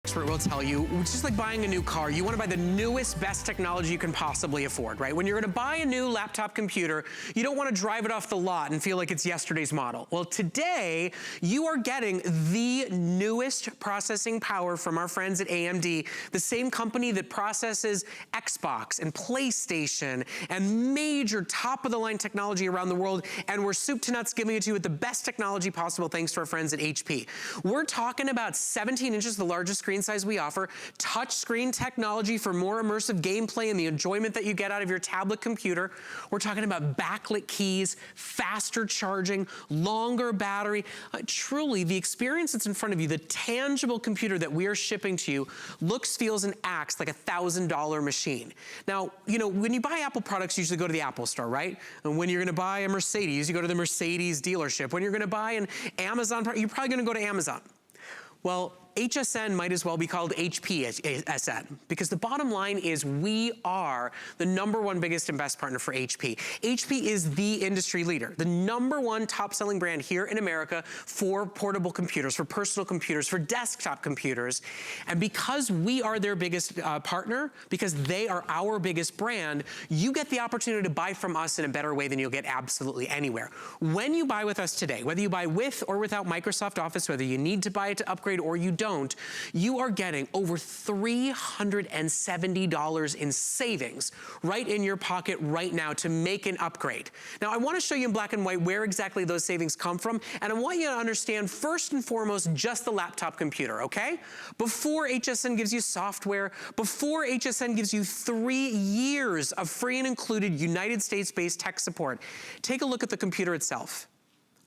Expert will tell you, it's just like buying a new car. You want to buy the newest, best technology you can possibly afford, right? When you're going to buy a new laptop computer, you don't want to drive it off the lot and feel like it's yesterday's model. Well, today, you are getting the newest processing power from our friends at AMD, the same company that processes Xbox and PlayStation and major top-of-the-line technology around the world, and we're soup to nuts giving it to you with the best technology possible thanks to our friends at HP. We're talking about 17 inches, the largest screen size we offer, touch screen technology for more immersive gameplay and the enjoyment that you get out of your tablet computer. We're talking about backlit keys, faster charging, longer battery. Truly, the experience that's in front of you, the tangible computer that we are shipping to you, looks, feels, and acts like a $1,000 machine. Now, you know, when you buy Apple products, you usually go to the Apple store, right? And when you're gonna buy a Mercedes, you go to the Mercedes dealership. When you're gonna buy an Amazon product, you're probably gonna go to Amazon. Well, HSN might as well be called HPSN, because the bottom line is we are the #1 biggest and best partner for HP. HP is the industry leader, the #1 top-selling brand here in America for portable computers, for personal computers, for desktop computers. And because we are their biggest partner, because they are our biggest brand, you get the opportunity to buy from us in a better way than you'll get absolutely anywhere. When you buy with us today, whether you buy with or without Microsoft Office, whether you need to buy it to upgrade or you don't, you are getting over $370 in savings right in your pocket right now to make an upgrade. Now, I want to show you in black and white where exactly those savings come from, and I want you to understand first and foremost just the laptop computer, okay? Before HSN gives you software, before HSN gives you 3 years of free and included United States-based tech support, take a look at the computer itself.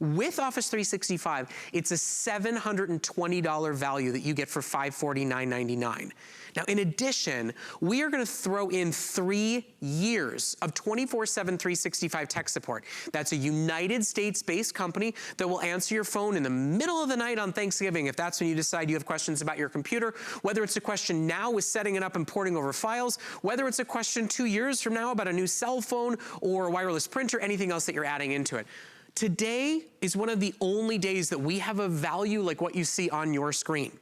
With Office 365, it's a $720 value that you get for $549.99. Now, in addition, we are gonna throw in 3 years of 24/7 365 tech support. That's a United States-based company that will answer your phone in the middle of the night on Thanksgiving if that's when you decide you have questions about your computer, whether it's a question now with setting it up and porting over files, whether it's a question 2 years from now about a new cell phone or a wireless printer, anything else that you're adding into it. Today is one of the only days that we have a value like what you see on your screen.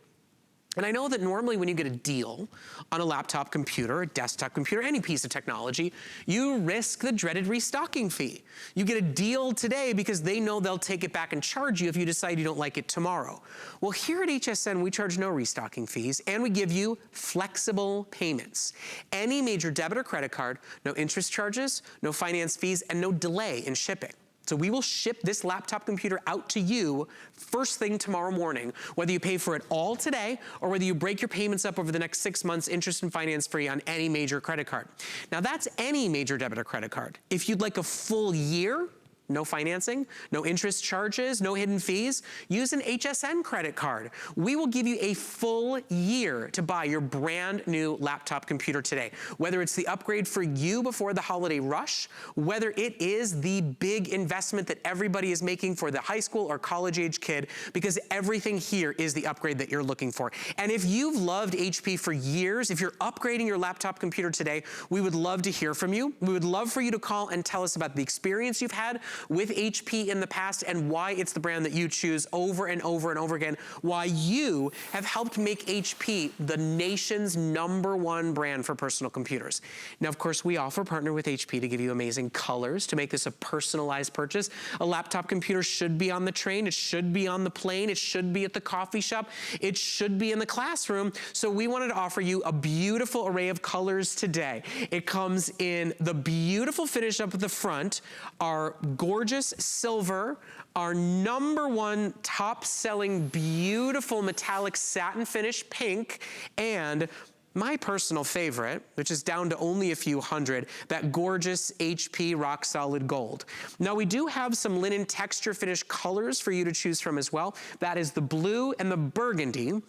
And I know that normally when you get a deal on a laptop computer, a desktop computer, any piece of technology, you risk the dreaded restocking fee. You get a deal today because they know they'll take it back and charge you if you decide you don't like it tomorrow. Well, here at HSN, we charge no restocking fees, and we give you flexible payments. Any major debit or credit card, no interest charges, no finance fees, and no delay in shipping. So we will ship this laptop computer out to you first thing tomorrow morning, whether you pay for it all today or whether you break your payments up over the next 6 months, interest and finance free on any major credit card. Now that's any major debit or credit card. If you'd like a full year, no financing, no interest charges, no hidden fees, use an HSN credit card. We will give you a full year to buy your brand new laptop computer today. Whether it's the upgrade for you before the holiday rush, whether it is the big investment that everybody is making for the high school or college age kid, because everything here is the upgrade that you're looking for. And if you've loved HP for years, if you're upgrading your laptop computer today, we would love to hear from you. We would love for you to call and tell us about the experience you've had with HP in the past and why it's the brand that you choose over and over and over again, why you have helped make HP the nation's #1 brand for personal computers. Now, of course, we offer partner with HP to give you amazing colors to make this a personalized purchase. A laptop computer should be on the train, it should be on the plane, it should be at the coffee shop, it should be in the classroom. So we wanted to offer you a beautiful array of colors today. It comes in the beautiful finish up at the front, our gorgeous silver, our #1 top-selling beautiful metallic satin finish pink, and my personal favorite, which is down to only a few hundred, that gorgeous HP rock solid gold. Now we do have some linen texture finish colors for you to choose from as well. That is the blue and the burgundy.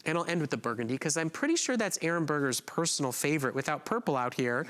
And I'll end with the burgundy because I'm pretty sure that's Aaron Berger's personal favorite without purple out here.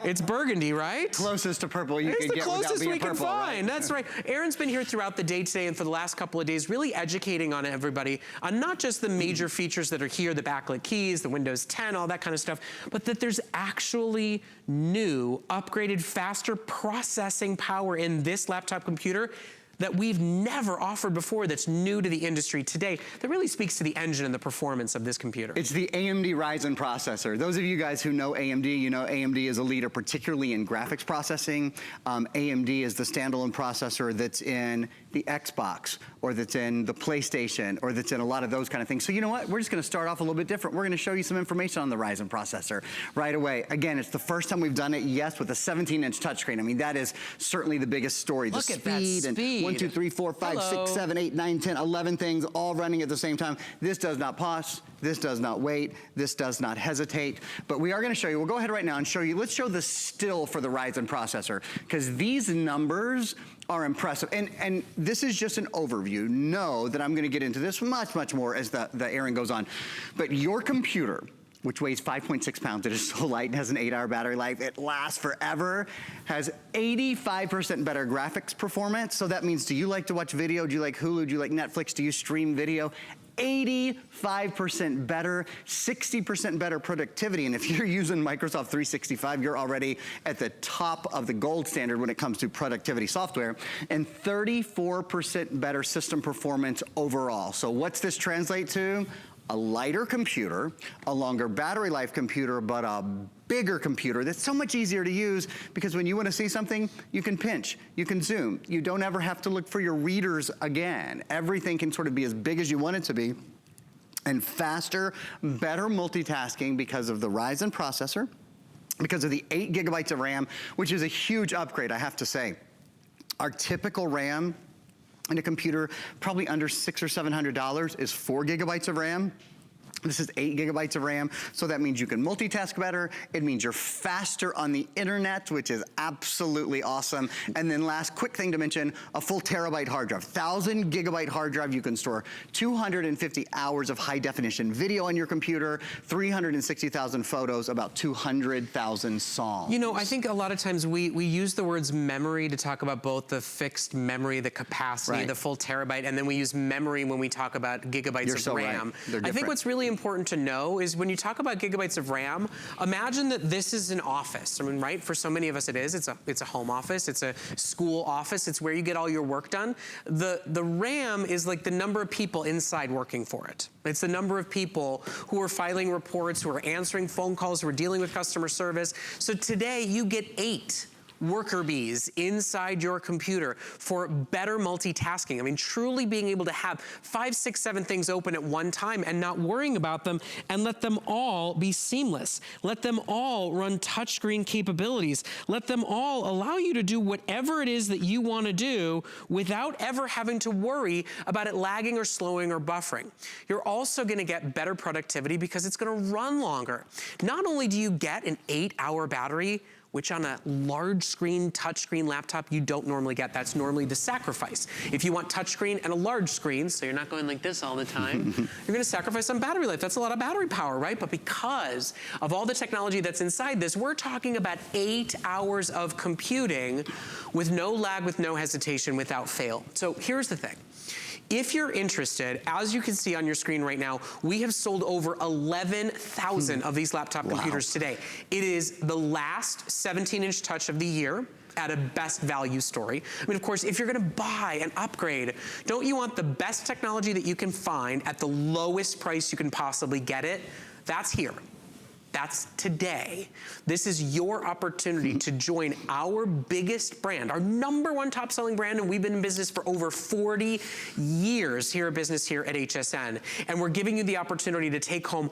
It's burgundy, right? Closest to purple you can get without being purple. It's the closest we can find, right? That's right. Aaron's been here throughout the day today and for the last couple of days really educating on everybody on not just the major features that are here, the backlit keys, the Windows 10, all that kind of stuff, but that there's actually new, upgraded, faster processing power in this laptop computer that we've never offered before that's new to the industry today that really speaks to the engine and the performance of this computer. It's the AMD Ryzen processor. Those of you guys who know AMD, you know AMD is a leader particularly in graphics processing. AMD is the standalone processor that's in the Xbox, or that's in the PlayStation, or that's in a lot of those kind of things. So you know what? We're just gonna start off a little bit different. We're gonna show you some information on the Ryzen processor right away. Again, it's the first time we've done it, yes, with a 17-inch touchscreen. I mean, that is certainly the biggest story. Look the at that speed. And 1, 2, 3, 4, 5, 6, 7, 8, 9, 10, 11 things all running at the same time. This does not pause. This does not wait. This does not hesitate. But we are going to show you. We'll go ahead right now and show you. Let's show the still for the Ryzen processor, because these numbers are impressive. And this is just an overview. Know that I'm going to get into this much, much more as the airing goes on. But your computer, which weighs 5.6 pounds, it is so light and has an 8-hour battery life, it lasts forever, has 85% better graphics performance. So that means, do you like to watch video? Do you like Hulu? Do you like Netflix? Do you stream video? 85% better, 60% better productivity. And if you're using Microsoft 365, you're already at the top of the gold standard when it comes to productivity software, and 34% better system performance overall. So what's this translate to? A lighter computer, a longer battery life computer, but a bigger computer that's so much easier to use, because when you want to see something, you can pinch, you can zoom. You don't ever have to look for your readers again. Everything can sort of be as big as you want it to be, and faster, better multitasking because of the Ryzen processor, because of the 8 gigabytes of RAM, which is a huge upgrade, I have to say. Our typical RAM in a computer, probably under $600 or $700, is 4 gigabytes of RAM. This is 8 gigabytes of RAM, so that means you can multitask better. It means you're faster on the internet, which is absolutely awesome. And then last quick thing to mention, a full terabyte hard drive. 1,000 gigabyte hard drive. You can store 250 hours of high definition video on your computer, 360,000 photos, about 200,000 songs. You know, I think a lot of times we use the words memory to talk about both the fixed memory, the capacity, the full terabyte, and then we use memory when we talk about gigabytes of RAM. Right. I think what's really important to know is when you talk about gigabytes of RAM, imagine that this is an office. I mean, right? For so many of us it is. It's a home office. It's a school office. It's where you get all your work done. The RAM is like the number of people inside working for it. It's the number of people who are filing reports, who are answering phone calls, who are dealing with customer service. So today you get 8 worker bees inside your computer for better multitasking. I mean, truly being able to have 5, 6, 7 things open at one time and not worrying about them, and let them all be seamless. Let them all run touchscreen capabilities. Let them all allow you to do whatever it is that you want to do without ever having to worry about it lagging or slowing or buffering. You're also going to get better productivity because it's going to run longer. Not only do you get an 8-hour battery, which on a large screen, touchscreen laptop, you don't normally get. That's normally the sacrifice. If you want touchscreen and a large screen, so you're not going like this all the time, you're gonna sacrifice on battery life. That's a lot of battery power, right? But because of all the technology that's inside this, we're talking about 8 hours of computing with no lag, with no hesitation, without fail. So here's the thing. If you're interested, as you can see on your screen right now, we have sold over 11,000 of these laptop computers today. It is the last 17-inch touch of the year at a best value story. I mean, of course, if you're gonna buy an upgrade, don't you want the best technology that you can find at the lowest price you can possibly get it? That's here. That's today. This is your opportunity to join our biggest brand, our #1 top selling brand, and we've been in business for over 40 years here at HSN. And we're giving you the opportunity to take home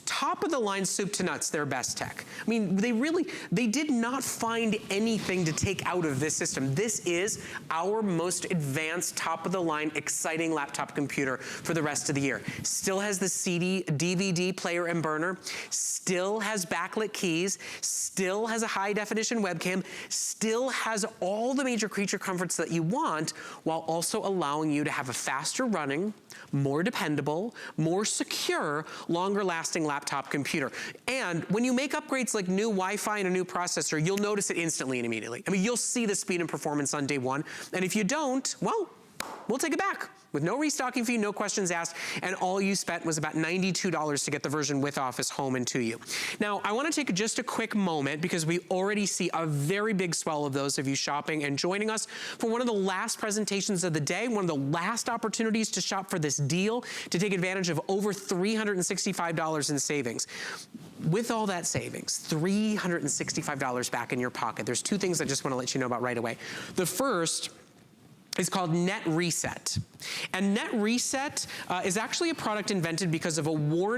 top of the line soup to nuts, their best tech. I mean, they did not find anything to take out of this system. This is our most advanced, top of the line, exciting laptop computer for the rest of the year. Still has the CD, DVD player and burner, still has backlit keys, still has a high definition webcam, still has all the major creature comforts that you want, while also allowing you to have a faster running, more dependable, more secure, longer lasting laptop computer. And when you make upgrades like new Wi-Fi and a new processor, you'll notice it instantly and immediately. I mean, you'll see the speed and performance on day one. And if you don't, well, we'll take it back. with no restocking fee, no questions asked, and all you spent was about $92 to get the version with Office home and to you. Now, I wanna take just a quick moment because we already see a very big swell of those of you shopping and joining us for one of the last presentations of the day, one of the last opportunities to shop for this deal to take advantage of over $365 in savings. With all that savings, $365 back in your pocket, there's two things I just wanna let you know about right away. The first is called Net Reset. And Net Reset is actually a product invented because of a warning